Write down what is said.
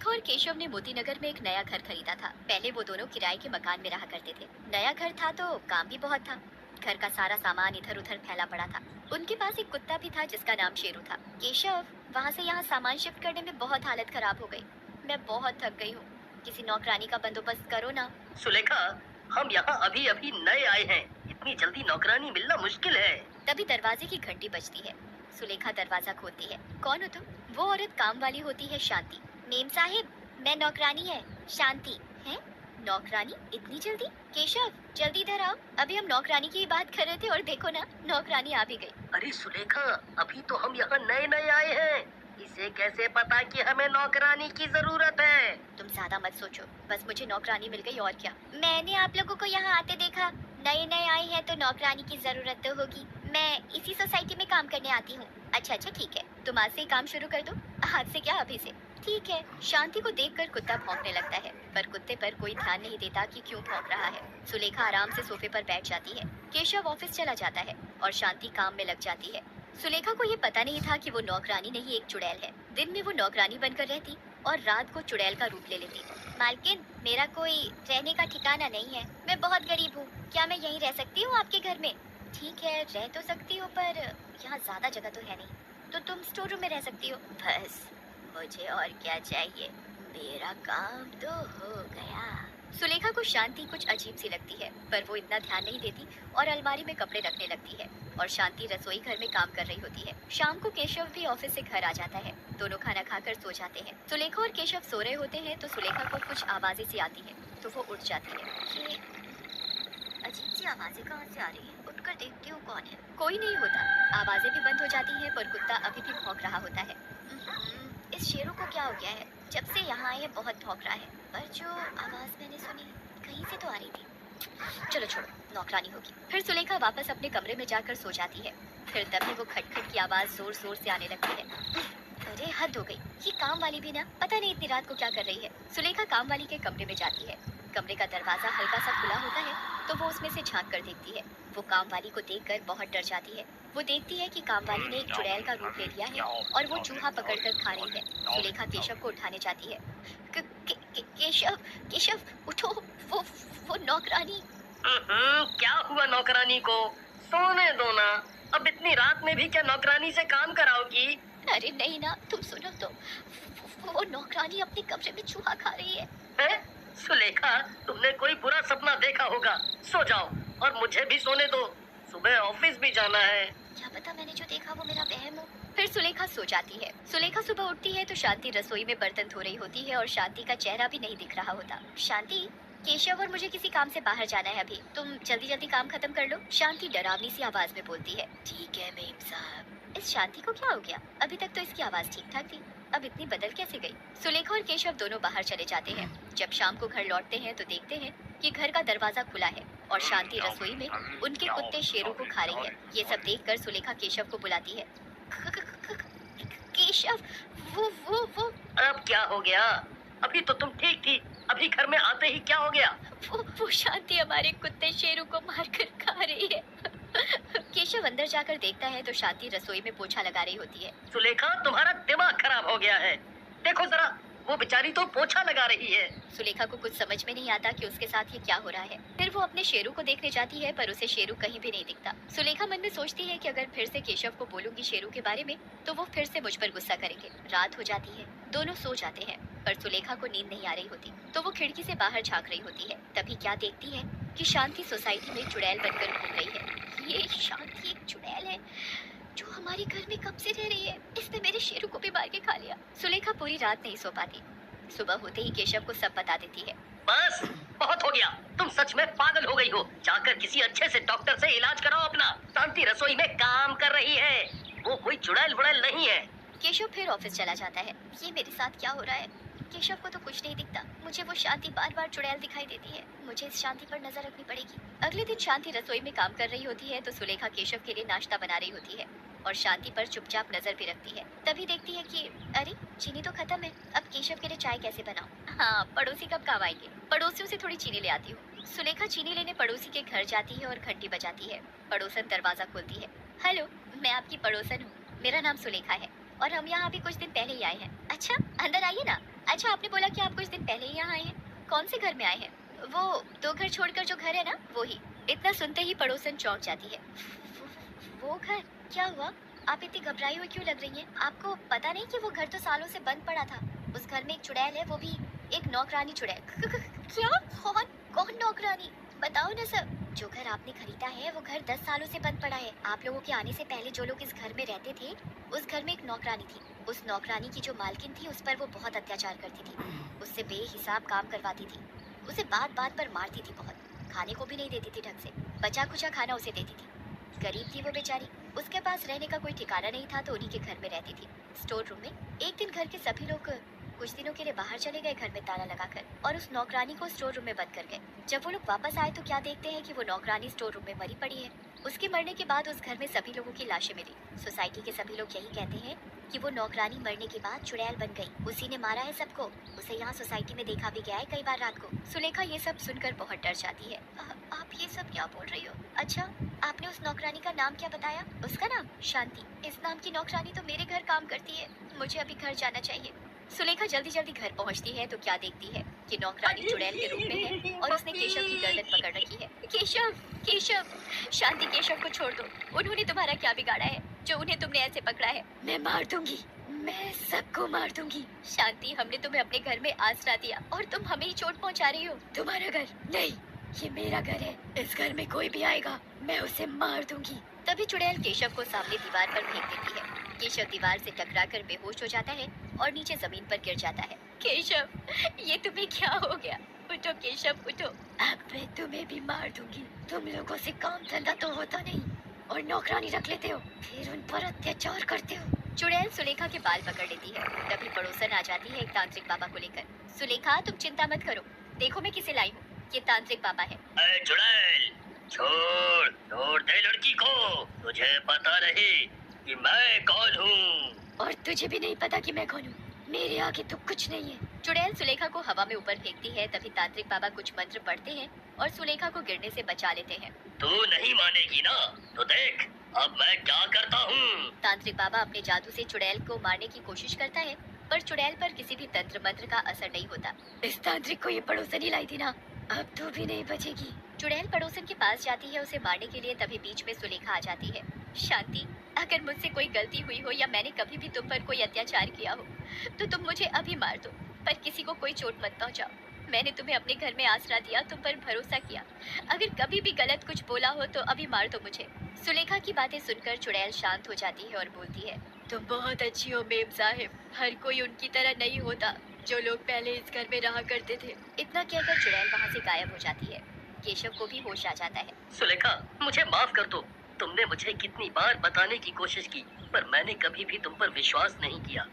सुलेखा और केशव ने मोतीनगर में एक नया घर खरीदा था। पहले वो दोनों किराए के मकान में रहा करते थे। नया घर था तो काम भी बहुत था। घर का सारा सामान इधर उधर फैला पड़ा था। उनके पास एक कुत्ता भी था जिसका नाम शेरू था। केशव, वहाँ से यहाँ सामान शिफ्ट करने में बहुत हालत खराब हो गई। मैं बहुत थक गई हूँ। किसी नौकरानी का बंदोबस्त करो ना। सुलेखा, हम यहाँ अभी अभी नए आए हैं, इतनी जल्दी नौकरानी मिलना मुश्किल है। तभी दरवाजे की घंटी बजती है। सुलेखा दरवाजा खोलती है। कौन हो तुम? वो औरत काम वाली होती है, शांति। मेम साहिब, मैं नौकरानी है, शांति। है नौकरानी? इतनी जल्दी? केशव, जल्दी इधर आओ। अभी हम नौकरानी की बात कर रहे थे और देखो ना, नौकरानी आ भी गई। अरे सुलेखा, अभी तो हम यहाँ नए नए आए हैं, इसे कैसे पता कि हमें नौकरानी की जरूरत है? तुम ज्यादा मत सोचो, बस मुझे नौकरानी मिल गई और क्या। मैंने आप लोगों को यहाँ आते देखा। नए नए आए हैं तो नौकरानी की जरूरत तो होगी। मैं इसी सोसाइटी में काम करने आती हूँ। अच्छा अच्छा, ठीक है, तुम आज से ही काम शुरू कर दो। आज से क्या, अभी से? ठीक है। शांति को देखकर कुत्ता भौंकने लगता है, पर कुत्ते पर कोई ध्यान नहीं देता कि क्यों भौंक रहा है। सुलेखा आराम से सोफे पर बैठ जाती है। केशव ऑफिस चला जाता है और शांति काम में लग जाती है। सुलेखा को ये पता नहीं था कि वो नौकरानी नहीं, एक चुड़ैल है। दिन में वो नौकरानी बनकर रहती और रात को चुड़ैल का रूप ले लेती। मालकिन, मेरा कोई रहने का ठिकाना नहीं है। मैं बहुत गरीब हूँ। क्या मैं यहीं रह सकती हूँ आपके घर में? ठीक है, रह तो सकती हो, पर यहाँ ज्यादा जगह तो है नहीं। तो तुम स्टोर रूम में रह सकती हो। बस, मुझे और क्या चाहिए? मेरा काम तो हो गया। सुलेखा को शांति कुछ अजीब सी लगती है, पर वो इतना ध्यान नहीं देती और अलमारी में कपड़े रखने लगती है। और शांति रसोई घर में काम कर रही होती है। शाम को केशव भी ऑफिस से घर आ जाता है। दोनों खाना खाकर सो जाते हैं। सुलेखा और केशव सो रहे होते हैं तो सुलेखा को कुछ आवाजें सी आती है, तो वो उठ जाती है। ये अजीब सी आवाजें कहाँ से आ रही है? उठकर देखती हूँ कौन है। कोई नहीं होता। आवाजें भी बंद हो जाती हैं, पर कुत्ता अभी भी भौंक रहा होता है। इस शेरू को क्या हो गया है? जब से यहाँ आए बहुत भौंक रहा है, पर जो आवाज मैंने सुनी कहीं से तो आ रही थी। चलो छोड़ो, नौकरानी होगी। फिर सुलेखा वापस अपने कमरे में जाकर सो जाती है। फिर तभी वो खटखट की आवाज जोर जोर से आने लगती है। अरे हद हो गई, ये काम वाली भी ना पता नहीं इतनी रात को क्या कर रही है। सुलेखा काम वाली के कमरे में जाती है। कमरे का दरवाजा हल्का सा खुला होता है, तो वो उसमें से झांक कर देखती है। वो काम वाली को देखकर बहुत डर जाती है। वो देखती है कि काम वाली ने एक चुड़ैल का रूप ले लिया है और वो चूहा पकड़कर खा रही है। सुलेखा केशव को उठाने जाती है। केशव, केशव उठो, वो नौकरानी। क्या हुआ नौकरानी को? सोने दो ना, अब इतनी रात में भी क्या नौकरानी से काम कराओगी? अरे नहीं ना, तुम सुनो तो। वो नौकरानी अपने कमरे में चूहा खा रही है। हैं? सुलेखा, तुमने कोई बुरा सपना देखा होगा। सो जाओ और मुझे भी सोने दो, सुबह ऑफिस भी जाना है। क्या पता मैंने जो देखा वो मेरा वहम हो। फिर सुलेखा सो जाती है। सुलेखा सुबह उठती है तो शांति रसोई में बर्तन धो रही होती है और शांति का चेहरा भी नहीं दिख रहा होता। शांति, केशव और मुझे किसी काम से बाहर जाना है अभी, तुम जल्दी जल्दी काम खत्म कर लो। शांति डरावनी सी आवाज में बोलती है। ठीक है मेम साहब। इस शांति को क्या हो गया? अभी तक तो इसकी आवाज ठीक ठाक थी, अब इतनी बदल कैसे गई? सुलेखा और केशव दोनों बाहर चले जाते हैं। जब शाम को घर लौटते हैं तो देखते हैं कि घर का दरवाजा खुला है और शांति रसोई में उनके कुत्ते शेरू को खा रही है। ये सब देखकर सुलेखा केशव को बुलाती है। केशव, वो अब क्या हो गया? अभी तो तुम ठीक थी, अभी घर में आते ही क्या हो गया? वो शांति हमारे कुत्ते शेरू को मारकर खा रही है। केशव अंदर जाकर देखता है तो शांति रसोई में पोछा लगा रही होती है। सुलेखा, तुम्हारा दिमाग खराब हो गया है। देखो जरा, वो बेचारी तो पोछा लगा रही है। सुलेखा को कुछ समझ में नहीं आता कि उसके साथ ये क्या हो रहा है। फिर वो अपने शेरू को देखने जाती है, पर उसे शेरू कहीं भी नहीं दिखता। सुलेखा मन में सोचती है कि अगर फिर से केशव को बोलूंगी शेरू के बारे में तो वो फिर से मुझ पर गुस्सा करेंगे। रात हो जाती है, दोनों सो जाते हैं, पर सुलेखा को नींद नहीं आ रही होती, तो वो खिड़की से बाहर झांक रही होती है। तभी क्या देखती है कि शांति सोसाइटी में चुड़ैल बनकर घूम रही है। ये शांति एक चुड़ैल है जो हमारे घर में कब से रह रही है। इसने मेरे शेरू को भी मार के खा लिया। सुलेखा पूरी रात नहीं सो पाती। सुबह होते ही केशव को सब बता देती है। बस, बहुत हो गया, तुम सच में पागल हो गई हो। जाकर किसी अच्छे से डॉक्टर से इलाज कराओ अपना। शांति रसोई में काम कर रही है, वो कोई चुड़ैल वुड़ैल नहीं है। केशव फिर ऑफिस चला जाता है। ये मेरे साथ क्या हो रहा है? केशव को तो कुछ नहीं दिखता। मुझे वो शांति बार बार चुड़ैल दिखाई देती है। मुझे इस शांति पर नजर रखनी पड़ेगी। अगले दिन शांति रसोई में काम कर रही होती है तो सुलेखा केशव के लिए नाश्ता बना रही होती है और शांति पर चुपचाप नजर भी रखती है। तभी देखती है कि अरे चीनी तो खत्म है, अब केशव के लिए चाय कैसे बनाऊं? हाँ, पड़ोसी कब काम आएंगे, पड़ोसियों से थोड़ी चीनी ले आती हूँ। सुलेखा चीनी लेने पड़ोसी के घर जाती है और घंटी बजाती है। पड़ोसन दरवाजा खोलती है। हेलो, मैं आपकी पड़ोसन हूँ, मेरा नाम सुलेखा है और हम यहाँ अभी कुछ दिन पहले ही आए हैं। अच्छा, अंदर आइए ना। अच्छा, आपने बोला कि आप कुछ दिन पहले ही यहाँ आए हैं। कौन से घर में आए हैं? वो 2 घर छोड़कर जो घर है ना, वो ही। इतना सुनते ही पड़ोसन चौंक जाती है। वो घर? क्या हुआ? आप इतनी घबराई हुई क्यों लग रही हैं? आपको पता नहीं कि वो घर तो सालों से बंद पड़ा था। उस घर में एक चुड़ैल है, वो भी एक नौकरानी चुड़ैल। क्या? कौन? कौन नौकरानी? बताओ ना सर। जो घर आपने खरीदा है वो घर 10 सालों से बंद पड़ा है। आप लोगों के आने से पहले जो लोग इस घर में रहते थे, उस घर में एक नौकरानी थी। उस नौकरानी की जो मालकिन थी, उस पर वो बहुत अत्याचार करती थी। उससे बेहिसाब काम करवाती थी। उसे बात बात पर मारती थी बहुत। खाने को भी नहीं देती थी ढंग से। बचा खुचा खाना उसे देती थी। गरीब थी वो बेचारी। उसके पास रहने का कोई ठिकाना नहीं था, तो उन्हीं के घर में रहती थी, स्टोर रूम में। एक दिन घर के सभी लोग कुछ दिनों के लिए बाहर चले गए घर में ताला लगाकर, और उस नौकरानी को स्टोर रूम में बंद कर गए। जब वो लोग वापस आए तो क्या देखते हैं कि वो नौकरानी स्टोर रूम में मरी पड़ी है। उसके मरने के बाद उस घर में सभी लोगों की लाशें मिली। सोसाइटी के सभी लोग यही कहते हैं कि वो नौकरानी मरने के बाद चुड़ैल बन गई। उसी ने मारा है सबको। उसे यहाँ सोसाइटी में देखा भी गया है कई बार रात को। सुलेखा ये सब सुनकर बहुत डर जाती है। आप ये सब क्या बोल रही हो? अच्छा, आपने उस नौकरानी का नाम क्या बताया? उसका नाम? शांति। इस नाम की नौकरानी तो मेरे घर काम करती है। मुझे अभी घर जाना चाहिए। सुलेखा जल्दी जल्दी घर पहुंचती है तो क्या देखती है कि नौकरानी चुड़ैल के रूप में है और उसने केशव की गर्दन पकड़ रखी है। केशव, केशव! शांति, केशव को छोड़ दो। उन्होंने तुम्हारा क्या बिगाड़ा है जो उन्हें तुमने ऐसे पकड़ा है? मैं मार दूंगी, मैं सबको मार दूंगी। शांति, हमने तुम्हें अपने घर में आसरा दिया और तुम हमें ही चोट पहुंचा रही हो। तुम्हारा घर नहीं, ये मेरा घर है। इस घर में कोई भी आएगा, मैं उसे मार दूंगी। तभी चुड़ैल केशव को सामने दीवार पर फेंक देती है। केशव दीवार से टकराकर बेहोश हो जाता है और नीचे जमीन पर गिर जाता है। केशव, ये तुम्हें क्या हो गया? उठो केशव, उठो। अब मैं तुम्हें भी मार दूंगी। तुम लोगों से काम धंधा तो होता नहीं और नौकरानी रख लेते हो, फिर उन पर अत्याचार करते हो। चुड़ैल सुलेखा के बाल पकड़ लेती है। तभी पड़ोसन आ जाती है एक तांत्रिक बाबा को लेकर। सुलेखा, तुम चिंता मत करो, देखो मैं किसे लाई हूँ। ये तांत्रिक बाबा है। अरे चुड़ैल, छोड़ छोड़ दे लड़की को। तुझे पता नहीं कि मैं कौन हूँ। और तुझे भी नहीं पता कि मैं कौन हूँ। मेरे आगे तो कुछ नहीं है। चुड़ैल सुलेखा को हवा में ऊपर फेंकती है। तभी तांत्रिक बाबा कुछ मंत्र पढ़ते हैं और सुलेखा को गिरने से बचा लेते हैं। तू नहीं मानेगी ना, तो देख अब मैं क्या करता हूँ। तांत्रिक बाबा अपने जादू से चुड़ैल को मारने की कोशिश करता है, पर चुड़ैल पर किसी भी तंत्र मंत्र का असर नहीं होता। इस तांत्रिक को ये पड़ोसन ही लाई थी ना, अब तू भी नहीं बचेगी। चुड़ैल पड़ोसन के पास जाती है उसे मारने के लिए। तभी बीच में सुलेखा आ जाती है। शांति, अगर मुझसे कोई गलती हुई हो या मैंने कभी भी तुम पर कोई अत्याचार किया हो तो तुम मुझे अभी मार दो, पर किसी को कोई चोट मत पहुंचाओ। मैंने तुम्हें अपने घर में आसरा दिया, तुम पर भरोसा किया। अगर कभी भी गलत कुछ बोला हो तो अभी मार दो मुझे। सुलेखा की बातें सुनकर चुड़ैल शांत हो जाती है और बोलती है, तुम बहुत अच्छी हो मेम साहिब। हर कोई उनकी तरह नहीं होता जो लोग पहले इस घर में रहा करते थे। इतना कहकर चुड़ैल वहाँ से गायब हो जाती है। केशव को भी होश आ जाता है। सुलेखा, मुझे माफ कर दो। तुमने मुझे कितनी बार बताने की कोशिश की, पर मैंने कभी भी तुम पर विश्वास नहीं किया।